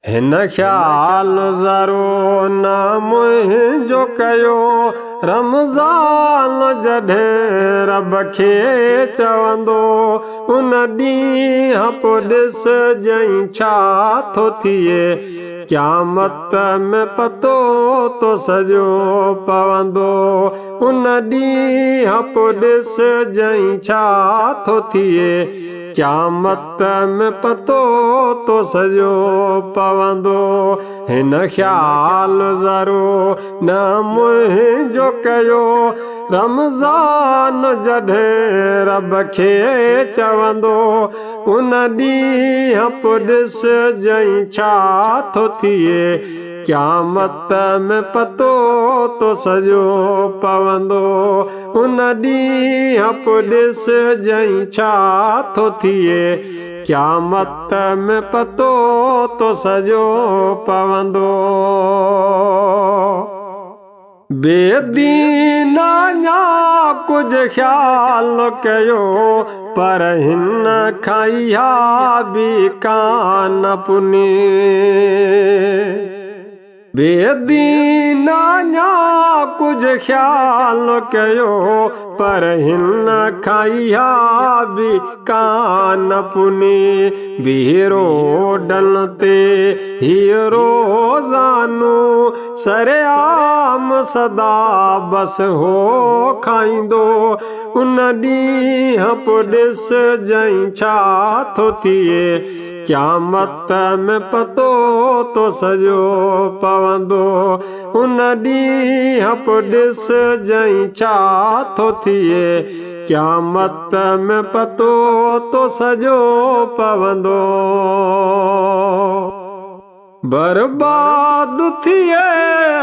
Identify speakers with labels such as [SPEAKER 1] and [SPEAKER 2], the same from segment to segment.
[SPEAKER 1] हिन ख़्याल ज़रो न मुंहिंजो कयो रमज़ान जॾहिं रब खे चवंदो उन ॾींहुं पोइ ॾिसजांइ छा थो थिए क़यामत में पतो तो सॼो पवंदो उन ॾींहुं पोइ ॾिसजांइ छा थो थिए क़यामत में पतो तो सॼो पवंदो हिन ख़्याल ज़रो न मुंहिंजो कयो रमज़ान जॾहिं रब खे चवंदो उन ॾींहुं पोइ ॾिसजांइ छा थो थिए क़यामत में पतो तो सॼो पवंदो उन ॾींहुं पोइ ॾिसजांइ छा थो थिए क़यामत में पतो तो सॼो पवंदो बेदीन अञा कुझु ख़्याल कयो पर हिन खां इहा बि कान पुने बेदीन अञा कुझु ख़्याल कयो पर हिन खां इहा बि कान पुने बीरो डन ते हीअ रोज़ानो सरेआम सदा बस हो खाईंदो उन ॾींहुं पोइ ॾिसजांइ छा थो थिए क़यामत में पतो तो सॼो पवंदो उन ॾींहुं पोइ ॾिसजांइ छा थो थिए क़यामत में पतो तो सॼो पवंदो बर्बाद थिए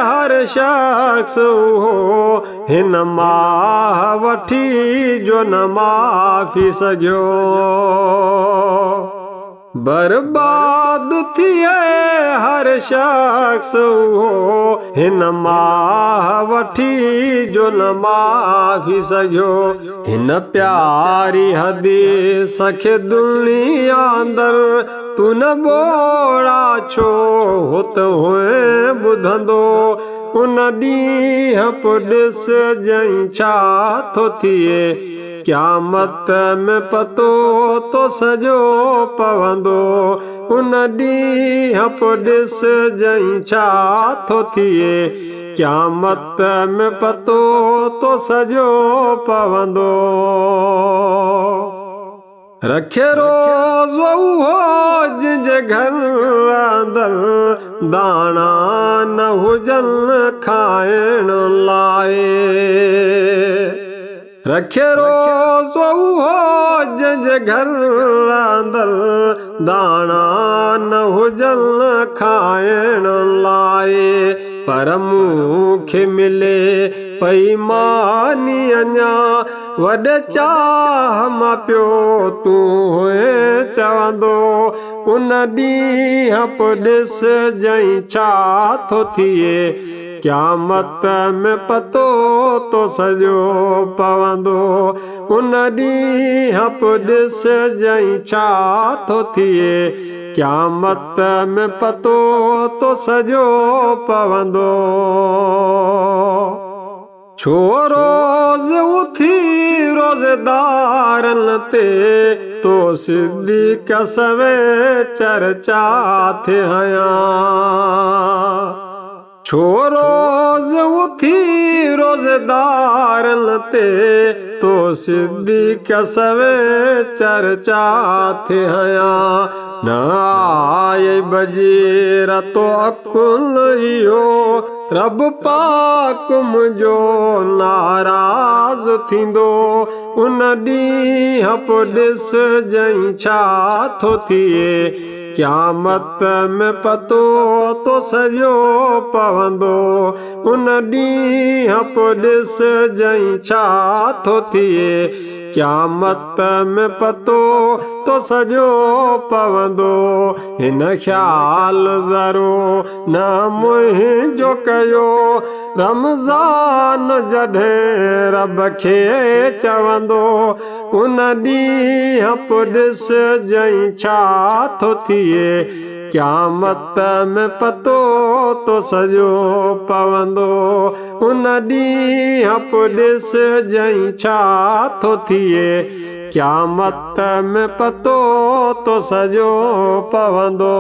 [SPEAKER 1] हर शख़्स हो हिन माह वठी जो न माफ़ी सघियो बर्बाद थिए हर शख़्स हो हिन माह वठी जो न माफ़ी सघियो हिन प्यारी हदीस खे दुनिया अंदरि तू न बोड़ा छो हुत हुए ॿुधंदो उन ॾींहुं पोइ ॾिसजांइ छा थो थिए क़यामत में पतो तो सॼो पवंदो उन ॾींहुं पोइ ॾिसजांइ छा थो थिए क़यामत में पतो तो सॼो पवंदो रखे रोज़ उहो जंहिंजे घर अंदरि दाणा न हुजनि खाइण लाइ रखे रोज़ उहो जंहिंजे घर अंदरि दाणा न हुजनि खाइण लाइ पर मूंखे मिले पई मानी अञा वॾे चाह मां पियो तूं हुए चवंदो उन ॾींहुं पोइ ॾिसजांइ छा थो थिए क़यामत में पतो तो सॼो पवंदो उन ॾींहुं पोइ ॾिसजांइ छा थो थिए क़यामत में पतो तो सॼो पवंदो छो रोज़ उथी रोज़ेदारनि ते तो सिद्दीक़ सवे चर्चा थे हयां छो रोज़ उथी रोज़ेदारनि ते तो सिद्दीक़ सवे चर्चा थे हयां न आए बजीर तो अकुल इहो रब पाक मुंहिंजो नाराज़ थींदो उन ॾींहुं पोइ ॾिसजांइ छा थो थिए क़यामत में पतो तो सॼो पवंदो उन ॾींहुं पोइ ॾिसजांइ छा थो थिए क़यामत में पतो तो सॼो पवंदो हिन ख़्याल ज़रो न मुंहिंजो कयो रमज़ान जॾहिं रब खे चवंदो उन ॾींहुं पोइ ॾिसजांइ छा थो थिए क़यामत में पतो तो सॼो पवंदो। उन ॾींहुं पोइ ॾिस जई छा थो थिए, क़यामत में पतो तो सॼो पवंदो।